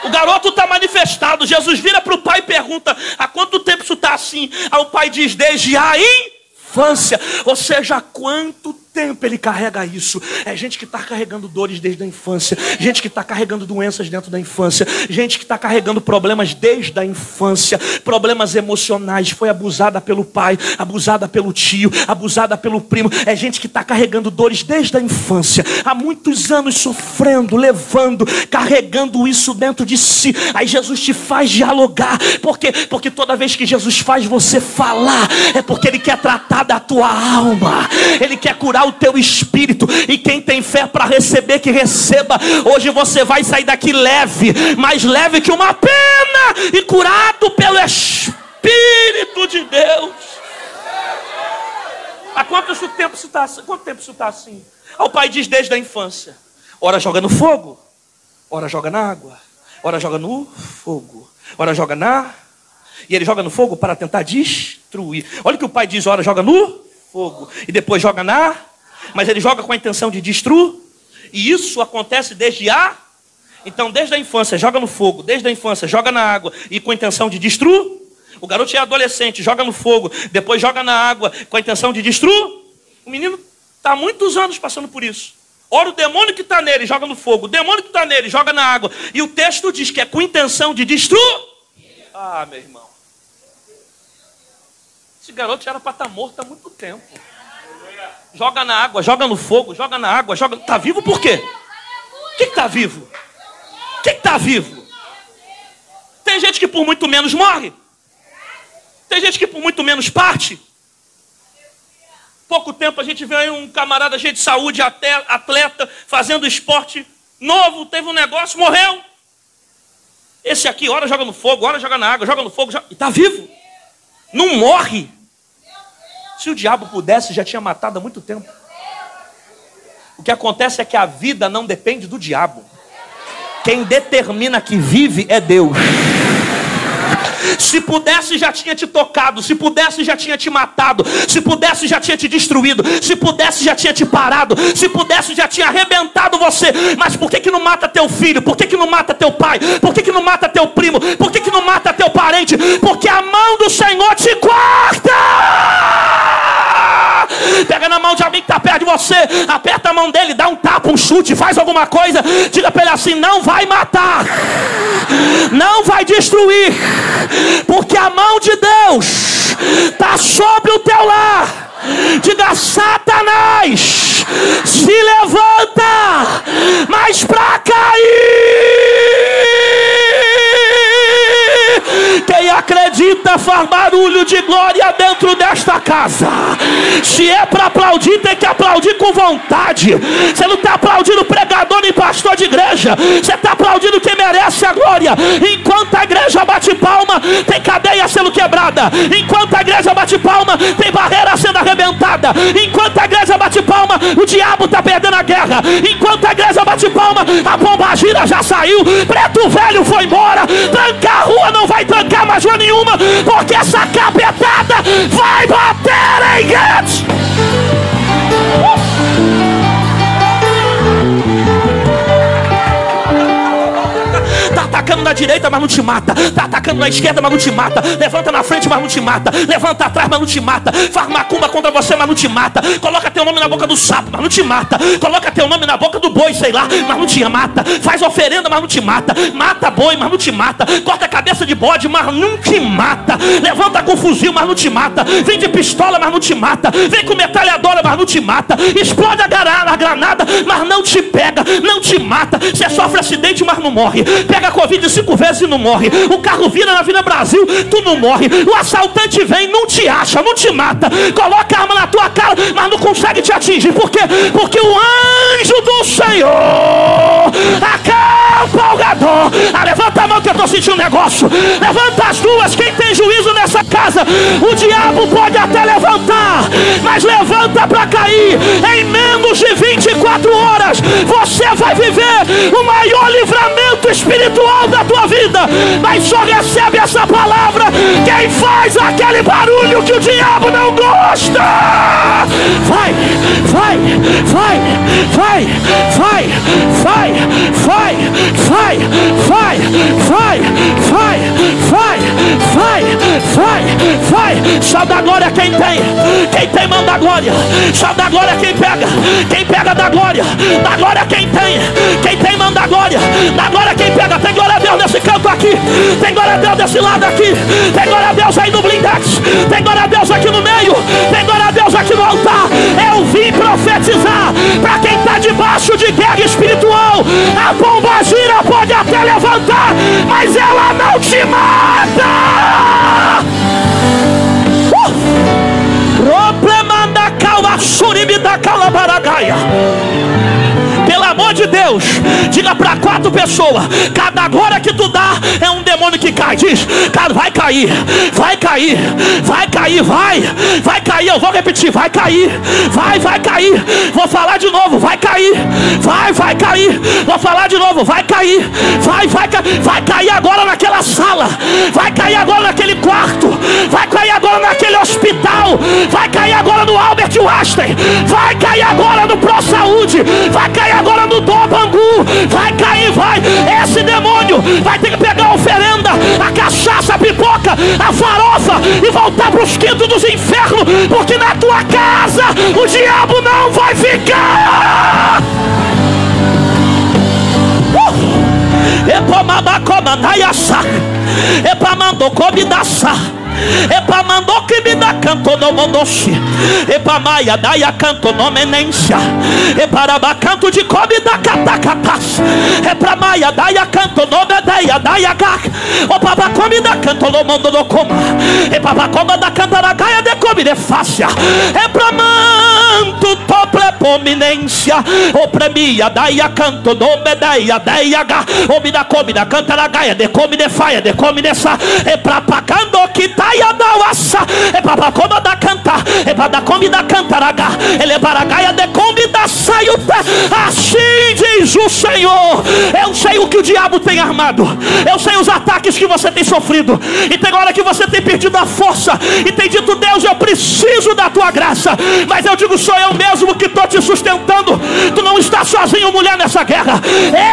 O garoto está manifestado. Jesus vira para o pai e pergunta: há quanto tempo isso está assim? Aí o pai diz: desde a infância. Ou seja, há quanto tempo ele carrega isso. É gente que está carregando dores desde a infância, gente que está carregando doenças dentro da infância, gente que está carregando problemas desde a infância, problemas emocionais, foi abusada pelo pai, abusada pelo tio, abusada pelo primo. É gente que está carregando dores desde a infância, há muitos anos sofrendo, levando, carregando isso dentro de si. Aí Jesus te faz dialogar. Por quê? Porque toda vez que Jesus faz você falar, é porque Ele quer tratar da tua alma, Ele quer curar o teu espírito. E quem tem fé para receber, que receba. Hoje você vai sair daqui leve, mais leve que uma pena, e curado pelo Espírito de Deus. Há quanto tempo isso está assim? O pai diz desde a infância: ora joga no fogo, ora joga na água, ora joga no fogo, ora joga na... E ele joga no fogo para tentar destruir. Olha o que o pai diz: ora joga no fogo, e depois joga na... Mas ele joga com a intenção de destruir. E isso acontece desde a... Então desde a infância joga no fogo, desde a infância joga na água, e com a intenção de destruir. O garoto é adolescente, joga no fogo, depois joga na água, com a intenção de destruir. O menino está há muitos anos passando por isso. Ora, o demônio que está nele joga no fogo, o demônio que está nele joga na água. E o texto diz que é com intenção de destruir. Ah, meu irmão, esse garoto já era para estar morto há muito tempo. Joga na água, joga no fogo, joga na água, joga... Está vivo por quê? O que está vivo? O que está vivo? Tem gente que por muito menos morre. Tem gente que por muito menos parte. Pouco tempo a gente vê aí um camarada cheio de saúde, atleta, fazendo esporte novo, teve um negócio, morreu. Esse aqui, ora joga no fogo, ora joga na água, joga no fogo, e está vivo. Não morre. Se o diabo pudesse, já tinha matado há muito tempo. O que acontece é que a vida não depende do diabo. Quem determina que vive é Deus. Se pudesse, já tinha te tocado. Se pudesse, já tinha te matado. Se pudesse, já tinha te destruído. Se pudesse, já tinha te parado. Se pudesse, já tinha arrebentado você. Mas por que não mata teu filho? Por que não mata teu pai? Por que não mata teu primo? Por que não mata teu parente? Porque a mão do Senhor te corta. Pega na mão de alguém que está perto de você, aperta a mão dele, dá um tapa, um chute, faz alguma coisa. Diga para ele assim: não vai matar, não vai destruir, porque a mão de Deus está sobre o teu lar. Diga: Satanás, se levanta, mas para cair. Quem acredita faz barulho de glória dentro desta casa. Se é para aplaudir, tem que aplaudir com vontade. Você não está aplaudindo pregador nem pastor de igreja. Você está aplaudindo quem merece a glória. Enquanto a igreja bate palma, tem cadeia sendo quebrada. Enquanto a igreja bate palma, tem barreira sendo arrebentada. Enquanto a igreja bate palma, o diabo está perdendo a guerra. Enquanto a igreja bate palma, a pombagira já saiu. Preto velho foi embora. Trancar a rua não vai trancar mais rua nenhuma, porque essa capetada vai bater em guetos. Está atacando na direita, mas não te mata. Está atacando na esquerda, mas não te mata. Levanta na frente, mas não te mata. Levanta atrás, mas não te mata. Faz macumba contra você, mas não te mata. Coloca teu nome na boca do sapo, mas não te mata. Coloca teu nome na boca do boi, sei lá, mas não te mata. Faz oferenda, mas não te mata. Mata boi, mas não te mata. Corta a cabeça de bode, mas não te mata. Levanta com fuzil, mas não te mata. Vem de pistola, mas não te mata. Vem com metralhadora, mas não te mata. Explode a granada, mas não te pega. Não te mata. Você sofre acidente, mas não morre. Pega Covid 5 vezes e não morre. O carro vira na Avenida Brasil, tu não morre. O assaltante vem, não te acha, não te mata. Coloca a arma na tua cara, mas não consegue te atingir. Por quê? Porque o anjo do Senhor acampa o redor. Levanta a mão que eu estou sentindo um negócio. Levanta as duas, quem tem juízo nessa casa. O diabo pode até levantar, mas levanta para cair. Em menos de 24 horas você vai viver o maior livramento espiritual da tua vida. Mas só recebe essa palavra quem faz aquele barulho que o diabo não gosta. Vai, vai, vai, vai, vai, vai, vai, vai, vai, vai, vai, vai, vai, vai, vai. Só dá glória quem tem manda a glória. Só dá glória quem pega dá glória quem tem manda a glória, dá glória quem pega. Tem glória a Deus nesse canto aqui, tem glória a Deus desse lado aqui, tem glória a Deus aí no blindex, tem glória a Deus aqui no meio, tem glória a Deus aqui no altar. Eu vim profetizar para quem está debaixo de guerra espiritual. A pomba gira pode até levantar, mas ela não te mata. Problemanda calma, suribida calma baragaia. Pelo amor de Deus, diga para 4 pessoas: cada glória que tu dá é um demônio que cai. Diz, cara, vai cair, vai cair, vai cair, vai cair. Eu vou repetir, vai cair, vai cair. Vou falar de novo, vai cair, vai cair. Vou falar de novo, vai cair, vai cair agora naquela sala, vai cair agora naquele quarto, vai cair agora naquele hospital, vai cair agora no Albert Einstein, vai cair agora no Pro Saúde, vai cair agora no Dom Bangu, vai cair, vai. Esse demônio vai ter que pegar a oferenda, a cachaça, a pipoca, a farofa e voltar para os quintos dos infernos, porque na tua casa o diabo não vai ficar. Epa mamacoma naiaça, epa mandou comidaça, epa mandou que me dá canto no mondoche, epa maia daia canto no menência, epa rabacanto de come da catacatas, epa maia daia canto no medeia daia gac, opa bacome da canto no mundo no coma, epa bacoma da cantaragaia de come de fácia, epa manto tople pominência, opremia daia canto no medeia daia ga, omi da come da cantaragaia de come de faia de come dessa, epa pacando que tá é para coma da cantar, é para dar comida cantaraga, ele é para gaia de comida saiuta. Assim diz o Senhor. Eu sei o que o diabo tem armado, eu sei os ataques que você tem sofrido, e tem hora que você tem perdido a força e tem dito: Deus, eu preciso da tua graça. Mas eu digo: sou eu mesmo que estou te sustentando. Tu não está sozinho, mulher, nessa guerra.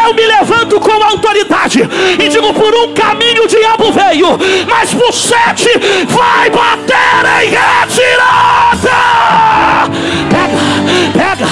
Eu me levanto com autoridade e digo: por um caminho o diabo veio, mas por 7 vai bater em retirada. Pega.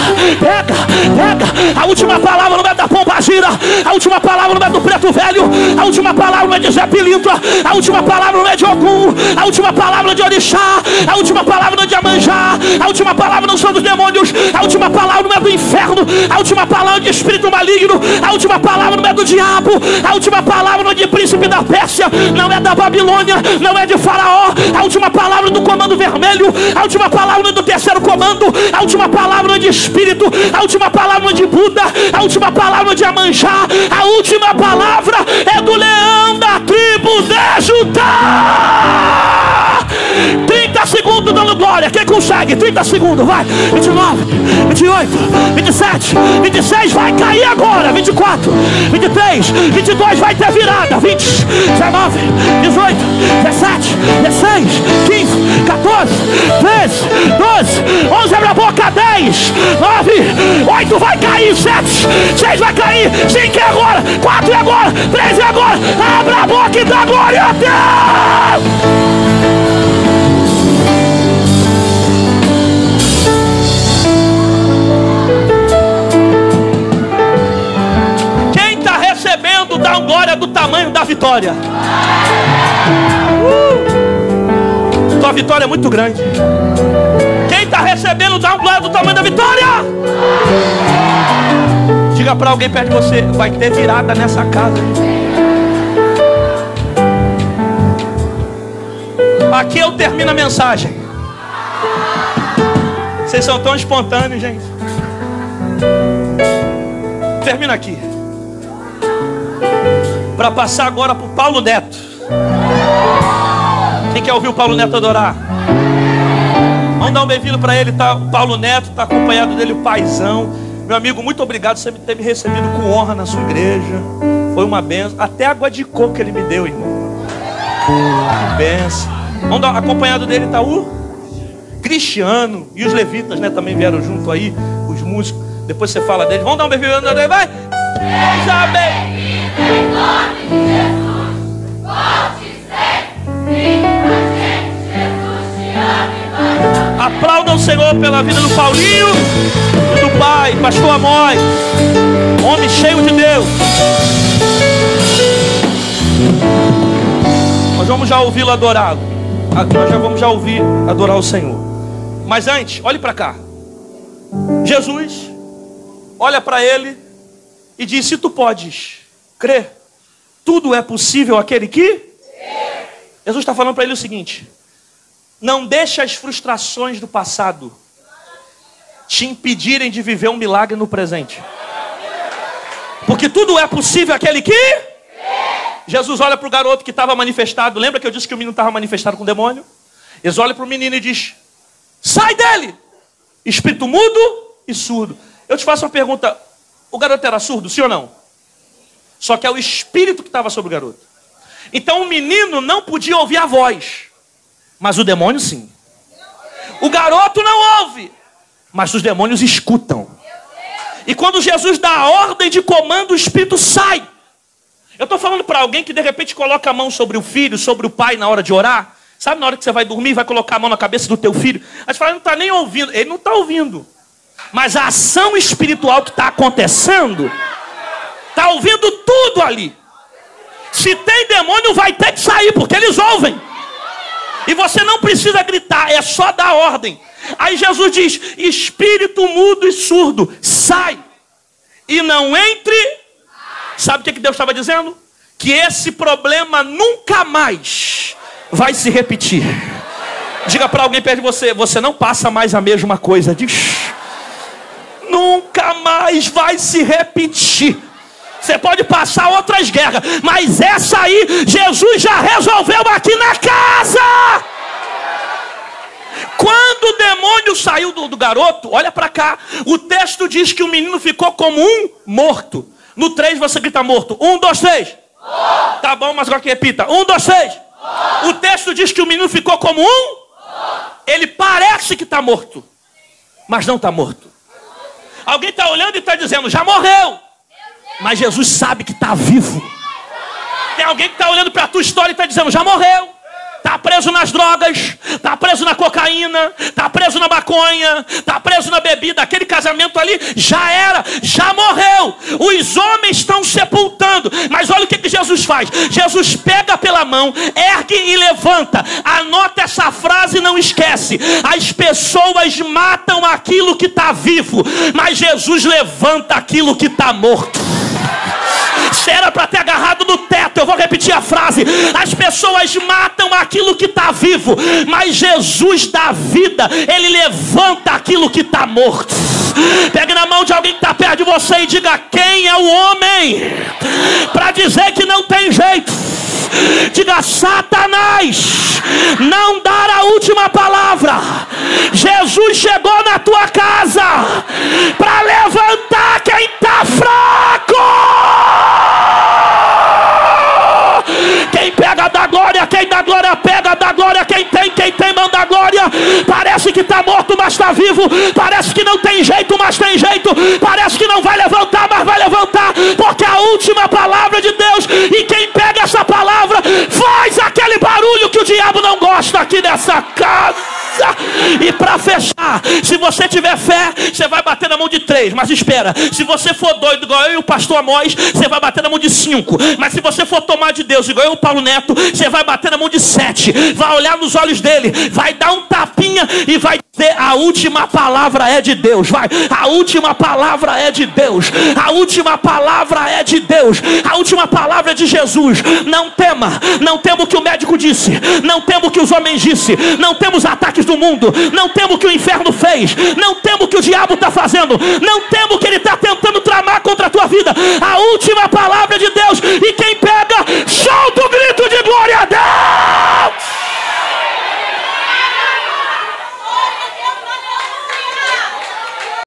A última palavra não é da pomba gira, a última palavra não é do preto velho, a última palavra não é de Zé Pilintra, a última palavra não é de Ogum, a última palavra não é de Orixá, a última palavra não é de Amanjá, a última palavra não são dos demônios, a última palavra não é do inferno, a última palavra de espírito maligno, a última palavra não é do diabo, a última palavra não é de príncipe da Pérsia, não é da Babilônia, não é de Faraó, a última palavra do comando vermelho, a última palavra do terceiro comando, a última palavra de espírito, a última palavra de Buda, a última palavra de Amanjá, a última palavra é do leão da tribo de Judá. 30 segundos dando glória, quem consegue? 30 segundos, vai. 29, 28, 27, 26, vai cair agora. 24, 23, 22, vai ter virada. 20, 19, 18, 17, 16, 15, 14, 13, 12, 11, abre a boca. 10, 9, 8, vai cair. 7, 6 vai cair. 5 é agora, 4 é agora, 3 é agora. Abra a boca e dá glória a Deus. Dá uma glória do tamanho da vitória. Tua vitória é muito grande. Quem está recebendo, dá uma glória do tamanho da vitória. Diga para alguém perto de você: vai ter virada nessa casa. Aqui eu termino a mensagem. Vocês são tão espontâneos, gente. Termina aqui. Para passar agora para o Paulo Neto. Quem quer ouvir o Paulo Neto adorar? Vamos dar um bem-vindo para ele, tá? O Paulo Neto está acompanhado dele, o paizão. Meu amigo, muito obrigado por você ter me recebido com honra na sua igreja. Foi uma benção. Até água de coco ele me deu, irmão. Que benção. Vamos dar, acompanhado dele está o Cristiano e os levitas, né? Também vieram junto aí, os músicos. Depois você fala dele. Vamos dar um bem-vindo dele, vai. Seja bem. Aplaudam o Senhor pela vida do Paulinho e do pai, pastor Amós, homem cheio de Deus. Nós vamos já ouvi-lo adorá-lo. Nós já vamos ouvir adorar o Senhor. Mas antes, olhe para cá. Jesus olha para ele e diz: se tu podes crer, tudo é possível àquele que? Jesus está falando para ele o seguinte: não deixe as frustrações do passado te impedirem de viver um milagre no presente. Porque tudo é possível àquele que? Jesus olha para o garoto que estava manifestado. Lembra que eu disse que o menino estava manifestado com o demônio? Eles olham para o menino e diz: sai dele, espírito mudo e surdo. Eu te faço uma pergunta: o garoto era surdo, sim ou não? Só que é o espírito que estava sobre o garoto. Então o menino não podia ouvir a voz, mas o demônio sim. O garoto não ouve, mas os demônios escutam. E quando Jesus dá a ordem de comando, o espírito sai. Eu estou falando para alguém que de repente coloca a mão sobre o filho, sobre o pai na hora de orar. Sabe, na hora que você vai dormir, vai colocar a mão na cabeça do teu filho. Aí você fala: ele não está nem ouvindo. Ele não está ouvindo. Mas a ação espiritual que está acontecendo, está ouvindo tudo ali. Se tem demônio, vai ter que sair, porque eles ouvem. E você não precisa gritar, é só dar ordem. Aí Jesus diz: espírito mudo e surdo, sai e não entre. Sabe o que Deus estava dizendo? Que esse problema nunca mais vai se repetir. Diga para alguém perto de você: você não passa mais a mesma coisa. Diz: nunca mais vai se repetir. Você pode passar outras guerras, mas essa aí Jesus já resolveu aqui na casa. Quando o demônio saiu do garoto, olha para cá, o texto diz que o menino ficou como um morto. No 3 você grita morto. 1, 2, 3. Morto. Tá bom, mas agora que repita. 1, 2, 3. Morto. O texto diz que o menino ficou como um morto. Ele parece que está morto, mas não está morto. Alguém está olhando e está dizendo: já morreu. Mas Jesus sabe que está vivo. Tem alguém que está olhando para a tua história e está dizendo: já morreu. Está preso nas drogas, está preso na cocaína, está preso na maconha, está preso na bebida. Aquele casamento ali já era, já morreu. Os homens estão sepultando. Mas olha o que Jesus faz. Jesus pega pela mão, ergue e levanta. Anota essa frase e não esquece: as pessoas matam aquilo que está vivo, mas Jesus levanta aquilo que está morto. Você era para ter agarrado no teto. Eu vou repetir a frase: as pessoas matam aquilo que está vivo, mas Jesus dá vida. Ele levanta aquilo que está morto. Pegue na mão de alguém que está perto de você e diga: quem é o homem para dizer que não tem jeito? Diga: Satanás não dar a última palavra. Jesus chegou na tua casa para levantar quem está fraco. Quem pega dá glória, quem dá glória pega, dá glória. Quem tem manda glória. Parece que está morto, mas está vivo. Parece que não tem jeito, mas tem jeito. Parece que não vai levantar, mas vai levantar, porque a última palavra de Deus. E quem pega essa palavra faz aquele barulho que o diabo não gosta aqui nessa casa. E para fechar, se você tiver fé, você vai bater na mão de 3. Mas espera, se você for doido igual eu e o pastor Amós, você vai bater na mão de 5. Mas se você for tomar de Deus igual eu e o Paulo Neto, você vai bater na mão de 7. Vai olhar nos olhos dele, vai dar um tapinha e vai dizer: a última palavra é de Deus. Vai, a última palavra é de Deus. A última palavra é de Deus. A última palavra é de Jesus. Não tema, não tema o que o médico disse, não tema o que os homens disse, não temos ataques do mundo, não temo o que o inferno fez, não temo o que o diabo está fazendo, não temo o que ele está tentando tramar contra a tua